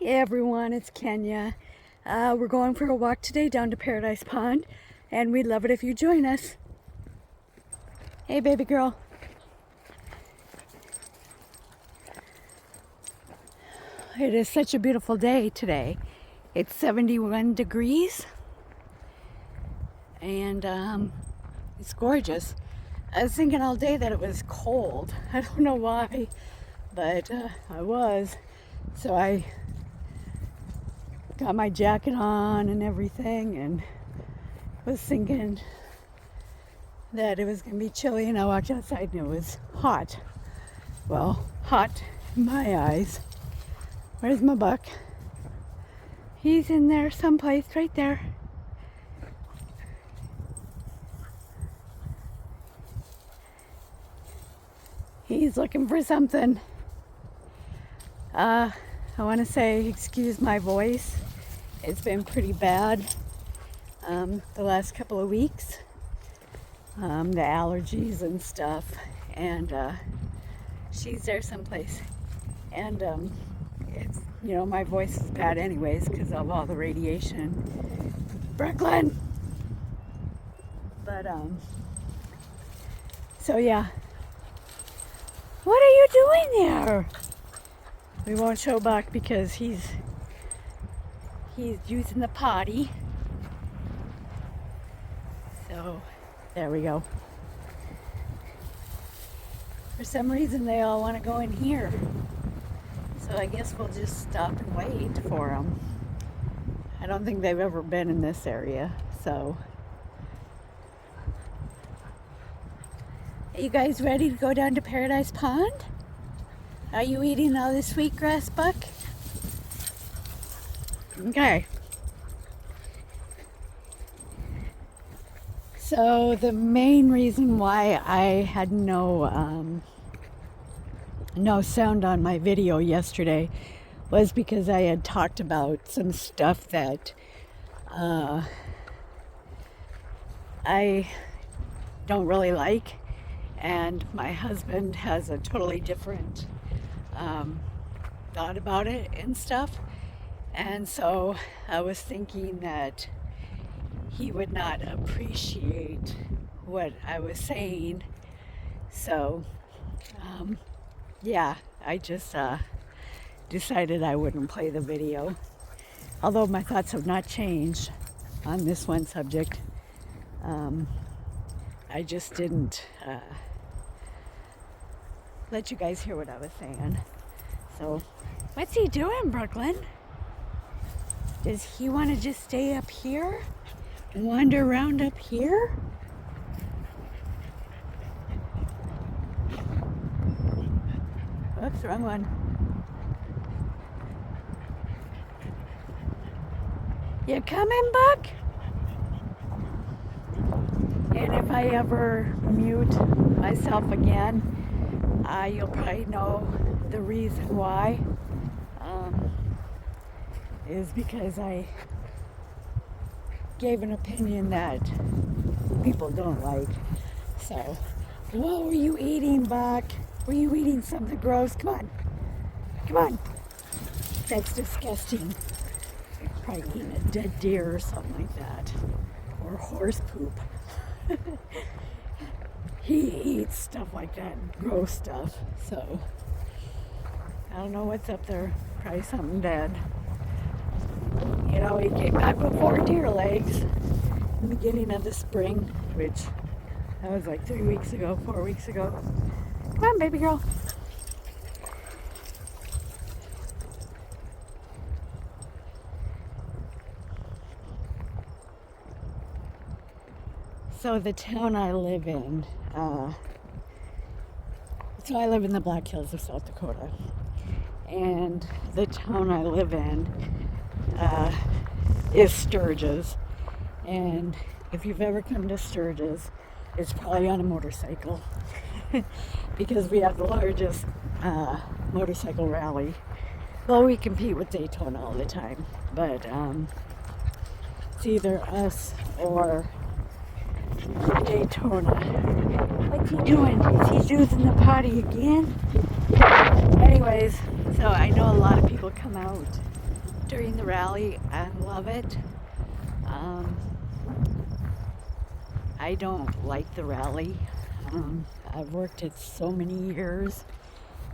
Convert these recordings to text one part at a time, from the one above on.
Hey everyone, it's Kenya. We're going for a walk today down to Paradise Pond, and we'd love it if you join us. Hey baby girl. It is such a beautiful day today. It's 71 degrees and it's gorgeous. I was thinking all day that it was cold. I don't know why, but I was. So I got my jacket on and everything and was thinking that it was going to be chilly, and I walked outside and it was hot. Well, hot in my eyes. Where's my buck? He's in there someplace, right there. He's looking for something. I want to say, excuse my voice. It's been pretty bad the last couple of weeks. The allergies and stuff. And she's there someplace. And it's, my voice is bad anyways because of all the radiation. Brooklyn! But, so yeah. What are you doing there? We won't show Buck because he's using the potty. So there we go. For some reason they all want to go in here. So I guess we'll just stop and wait for them. I don't think they've ever been in this area, so. Are you guys ready to go down to Paradise Pond? Are you eating all the sweet grass, Buck? Okay. So the main reason why I had no sound on my video yesterday was because I had talked about some stuff that I don't really like, and my husband has a totally different thought about it and stuff. And so I was thinking that he would not appreciate what I was saying. So yeah, I just decided I wouldn't play the video, although my thoughts have not changed on this one subject. I just didn't let you guys hear what I was saying. So what's he doing, Brooklyn? Does he want to just stay up here and wander around up here? Oops, wrong one. You coming, Buck? And if I ever mute myself again, you'll probably know the reason why. Is because I gave an opinion that people don't like. So, what were you eating, Buck? Were you eating something gross? Come on. Come on. That's disgusting. You're probably eating a dead deer or something like that. Or horse poop. He eats stuff like that, gross stuff. So, I don't know what's up there. Probably something dead. He came back with 4 deer legs in the beginning of the spring, which that was like 3 weeks ago, 4 weeks ago. Come on, baby girl. So the town I live in, so I live in the Black Hills of South Dakota, and the town I live in is Sturgis. And if you've ever come to Sturgis, it's probably on a motorcycle because we have the largest motorcycle rally. Well, we compete with Daytona all the time, but it's either us or Daytona. What's he doing? Is he using the potty again? Anyways, so I know a lot of people come out during the rally. I love it. Um, I don't like the rally. I've worked it so many years,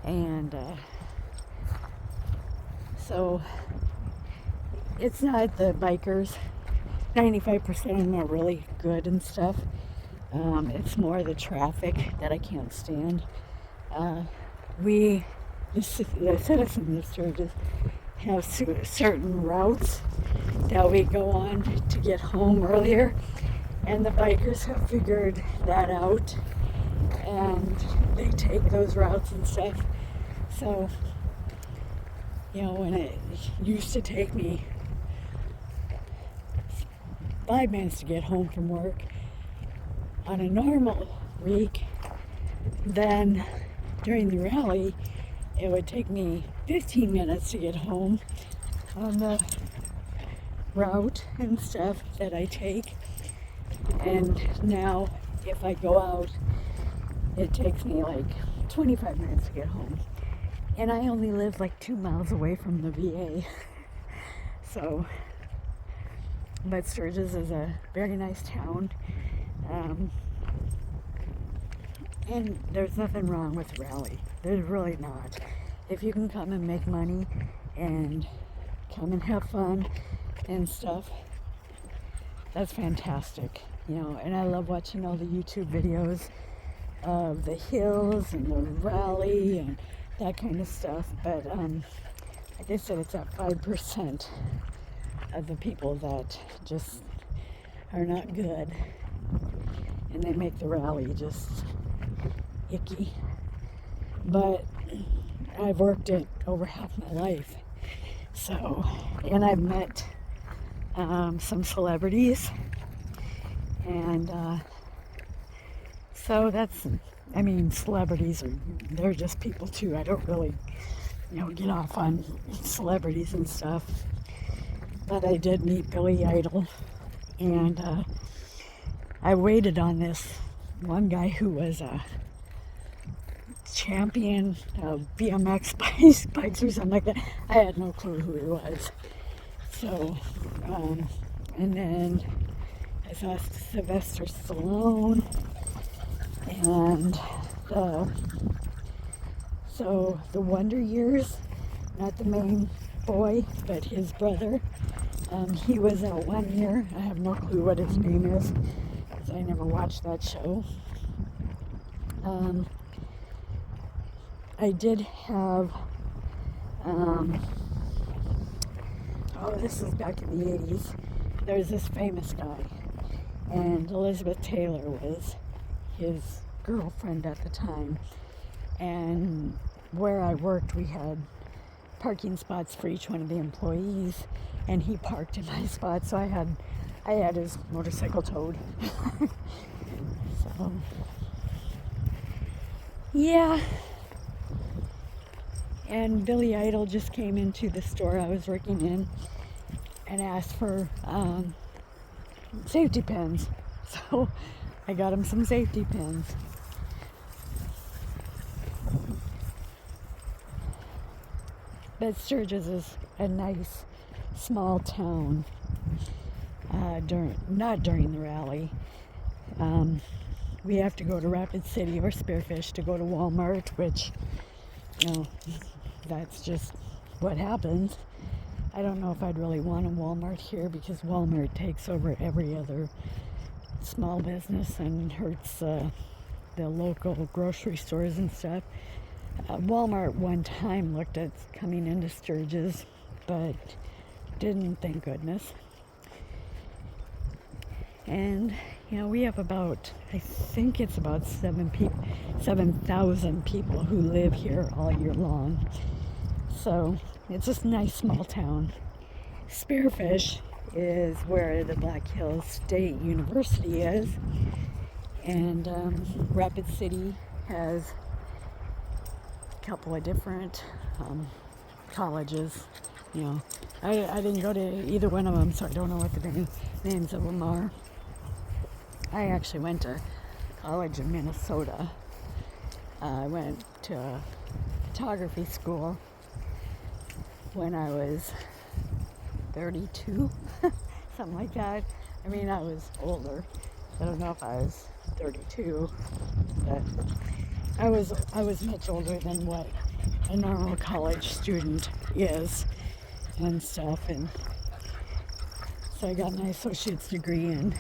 and so it's not the bikers. 95% of them are really good and stuff. It's more the traffic that I can't stand. The citizens of Sturgis have certain routes that we go on to get home earlier, and the bikers have figured that out, and they take those routes and stuff. So, when it used to take me 5 minutes to get home from work on a normal week, then during the rally it would take me 15 minutes to get home on the route and stuff that I take. And now if I go out, it takes me like 25 minutes to get home, and I only live like 2 miles away from the VA. So, but Sturgis is a very nice town, and there's nothing wrong with rally. There's really not. If you can come and make money and come and have fun and stuff, that's fantastic. And I love watching all the YouTube videos of the hills and the rally and that kind of stuff. But like I said, it's at 5% of the people that just are not good, and they make the rally just icky. But I've worked it over half my life, so, and I've met some celebrities, and so celebrities they're just people too. I don't really get off on celebrities and stuff, but I did meet Billy Idol, and I waited on this one guy who was a champion of BMX bikes or something like that. I had no clue who he was. So, and then I saw Sylvester Stallone, and the Wonder Years, not the main boy, but his brother. He was out one year. I have no clue what his name is, because I never watched that show. I did have, this is back in the 80s. There's this famous guy, and Elizabeth Taylor was his girlfriend at the time. And where I worked, we had parking spots for each one of the employees, and he parked in my spot, so I had his motorcycle towed. So, yeah. And Billy Idol just came into the store I was working in and asked for safety pins. So I got him some safety pins. But Sturgis is a nice small town. Not during the rally. We have to go to Rapid City or Spearfish to go to Walmart, which, that's just what happens. I don't know if I'd really want a Walmart here, because Walmart takes over every other small business and hurts the local grocery stores and stuff. Walmart one time looked at coming into Sturgis, but didn't, thank goodness. And we have about, I think it's about 7,000 people who live here all year long. So it's just a nice small town. Spearfish is where the Black Hills State University is, and Rapid City has a couple of different colleges. I didn't go to either one of them, so I don't know what the names of them are. I actually went to college in Minnesota. I went to photography school when I was 32, something like that. I mean, I was older. I don't know if I was 32, but I was much older than what a normal college student is and stuff. And so I got my associate's degree in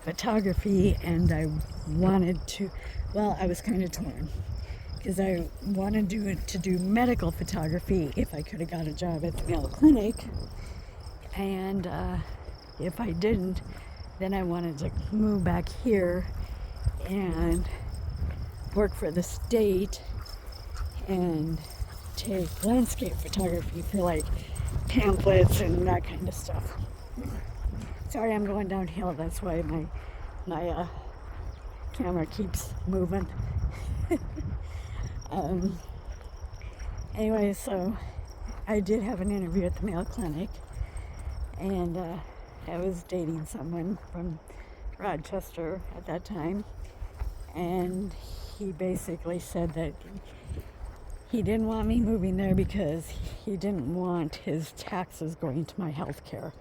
photography, and I wanted to, well, I was kind of torn because I wanted to do medical photography if I could have got a job at the Mayo Clinic, and if I didn't, then I wanted to move back here and work for the state and take landscape photography for like pamphlets and that kind of stuff. Sorry, I'm going downhill. That's why my camera keeps moving. Anyway, so I did have an interview at the Mayo Clinic, and I was dating someone from Rochester at that time, and he basically said that he didn't want me moving there because he didn't want his taxes going to my health care,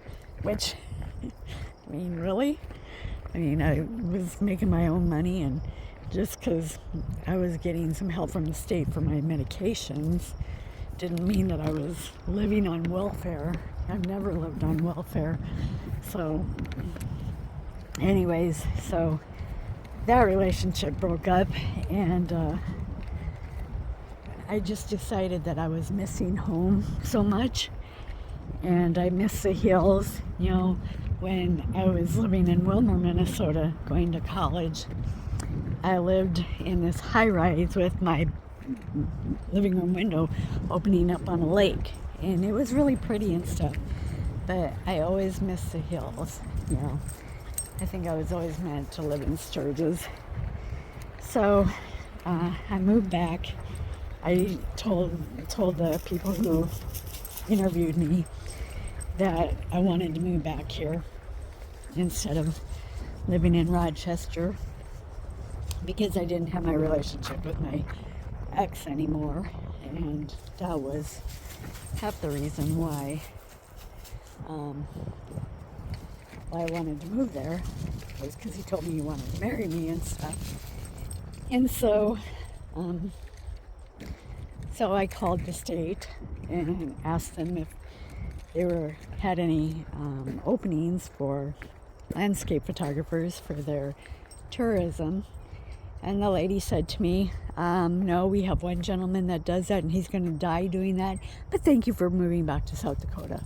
which, I mean, really? I mean, I was making my own money, and just because I was getting some help from the state for my medications didn't mean that I was living on welfare. I've never lived on welfare. So, anyways, so that relationship broke up, and I just decided that I was missing home so much, and I miss the hills. You know, when I was living in Wilmer, Minnesota, going to college, I lived in this high-rise with my living room window opening up on a lake, and it was really pretty and stuff, but I always missed the hills. You know, I think I was always meant to live in Sturgis. So I moved back. I told the people who interviewed me that I wanted to move back here instead of living in Rochester, because I didn't have my relationship with my ex anymore, and that was half the reason why I wanted to move there, was because he told me he wanted to marry me and stuff. And so so I called the state and asked them if they had any openings for landscape photographers for their tourism. And the lady said to me, no, we have one gentleman that does that, and he's going to die doing that, but thank you for moving back to South Dakota.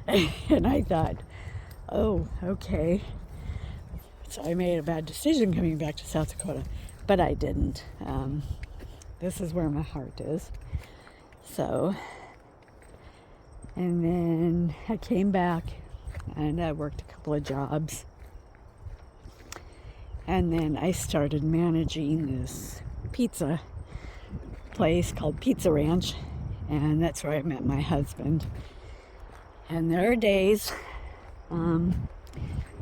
And I thought, oh, okay. So I made a bad decision coming back to South Dakota, but I didn't. This is where my heart is. So, and then I came back, and I worked a couple of jobs. And then I started managing this pizza place called Pizza Ranch, and that's where I met my husband. And there are days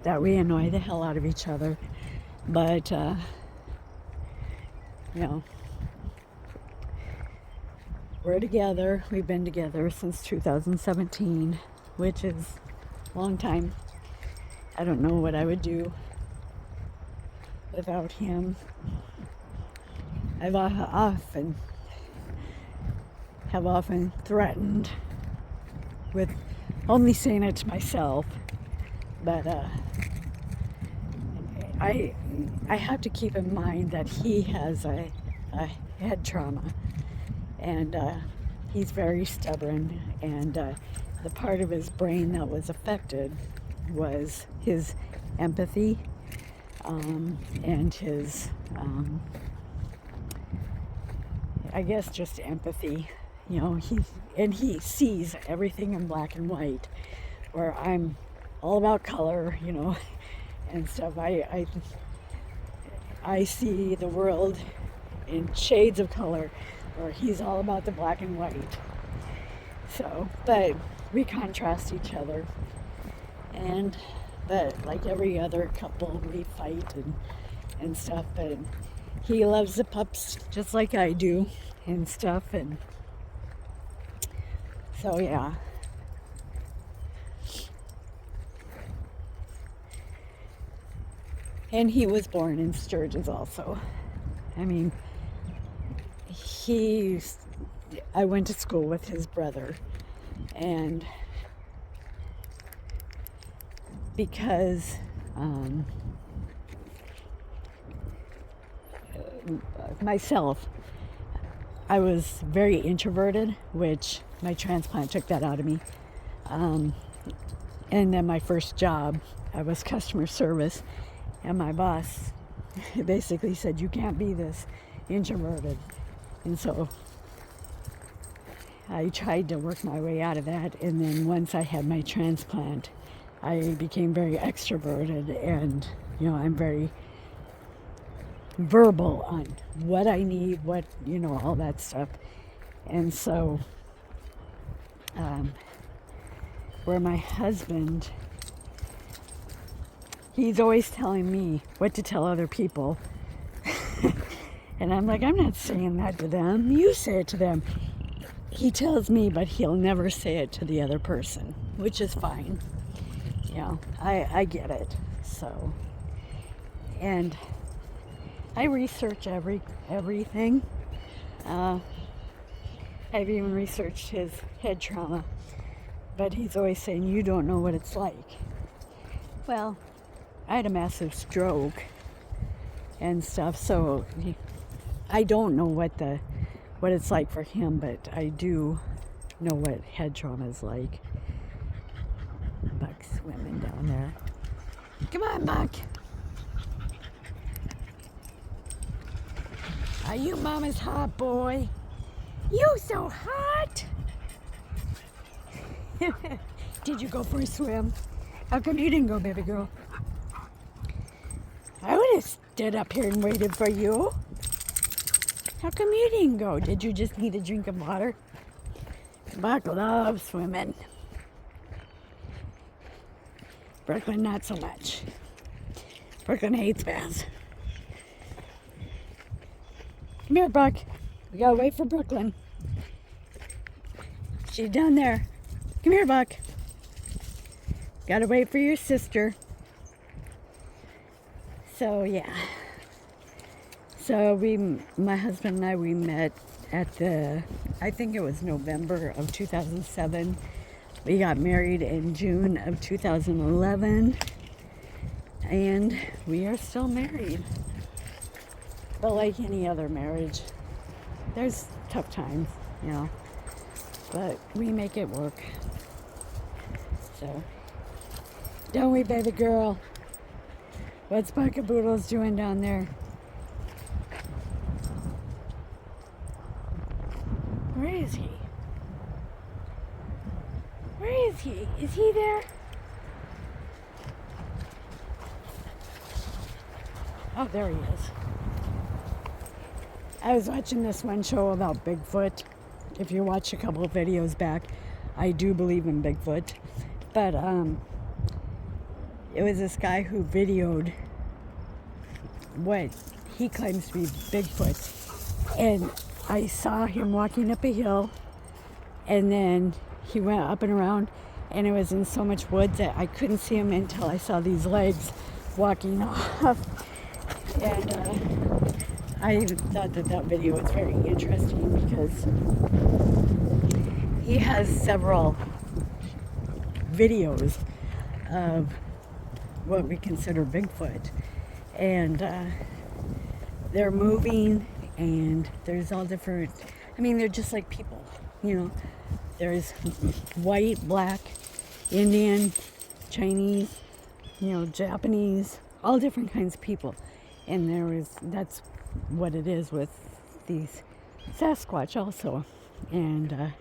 that we annoy the hell out of each other, but you know, we're together. We've been together since 2017, which is a long time. I don't know what I would do without him. I've often threatened with only saying it to myself, but I have to keep in mind that he has a head trauma, and he's very stubborn, and the part of his brain that was affected was his empathy, and his I guess just empathy. You know, he sees everything in black and white, where I'm all about color, you know, and stuff. I see the world in shades of color, where he's all about the black and white. So, but we contrast each other, but like every other couple, we fight and stuff, but he loves the pups just like I do and stuff, and so yeah. And he was born in Sturgis also. I mean, I went to school with his brother, and because myself, I was very introverted, which my transplant took that out of me. And then my first job, I was customer service, and my boss basically said, you can't be this introverted. And so I tried to work my way out of that, and then once I had my transplant, I became very extroverted, and I'm very verbal on what I need, all that stuff. And so where my husband, he's always telling me what to tell other people. And I'm like, I'm not saying that to them. You say it to them. He tells me, but he'll never say it to the other person, which is fine. I get it. So, and I research everything. I've even researched his head trauma, but he's always saying, you don't know what it's like. Well, I had a massive stroke and stuff, so I don't know what it's like for him, but I do know what head trauma is like. Buck's swimming down there. Come on, Buck. Are you mama's hot boy? You so hot. Did you go for a swim? How come you didn't go, baby girl? I would have stood up here and waited for you. How come you didn't go? Did you just need a drink of water? Buck loves swimming. Brooklyn, not so much. Brooklyn hates baths. Come here, Buck. We gotta wait for Brooklyn. She's down there. Come here, Buck. Gotta wait for your sister. So, yeah. So, my husband and I, we met at I think it was November of 2007. We got married in June of 2011. And we are still married. But like any other marriage, there's tough times, but we make it work. So, don't we, baby girl? What's Buckaboodles doing down there? Where is he? Where is he? Is he there? Oh, there he is. I was watching this one show about Bigfoot. If you watch a couple of videos back, I do believe in Bigfoot. But it was this guy who videoed what he claims to be Bigfoot. And I saw him walking up a hill, and then he went up and around, and it was in so much woods that I couldn't see him until I saw these legs walking off. And I thought that video was very interesting because he has several videos of what we consider Bigfoot, and they're moving, and there's all different, they're just like people, there's white, black, Indian, Chinese, Japanese, all different kinds of people. And that's what it is with these Sasquatch also. And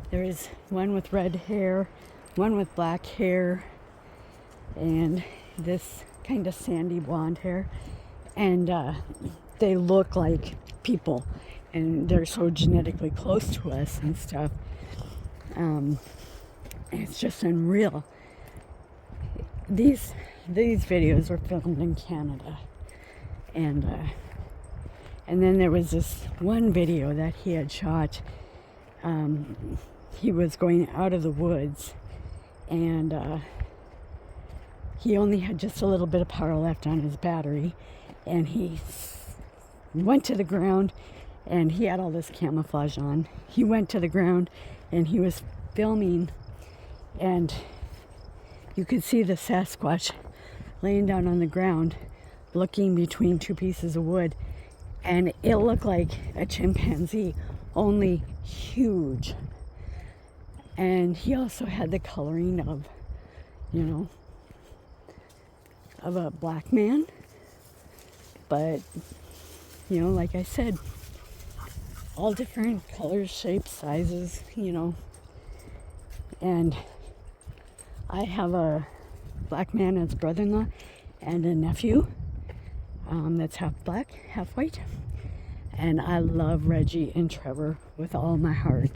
there is one with red hair, one with black hair, and this kind of sandy blonde hair. And they look like people, and they're so genetically close to us and stuff. It's just unreal. These videos were filmed in Canada. And then there was this one video that he had shot. He was going out of the woods, and he only had just a little bit of power left on his battery, and he went to the ground, and he had all this camouflage on. He went to the ground and he was filming, and you could see the Sasquatch laying down on the ground looking between two pieces of wood, and it looked like a chimpanzee, only huge. And he also had the coloring of, you know, of a black man. But, you know, like I said, all different colors, shapes, sizes, you know. And I have a black man as brother-in-law and a nephew that's half black, half white. And I love Reggie and Trevor with all my heart.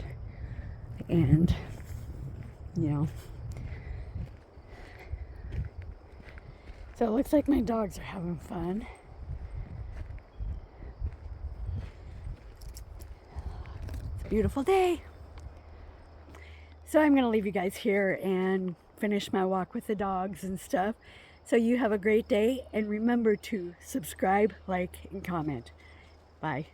And, you know, so it looks like my dogs are having fun. It's a beautiful day. So I'm going to leave you guys here and finish my walk with the dogs and stuff. So you have a great day, and remember to subscribe, like, and comment. Bye.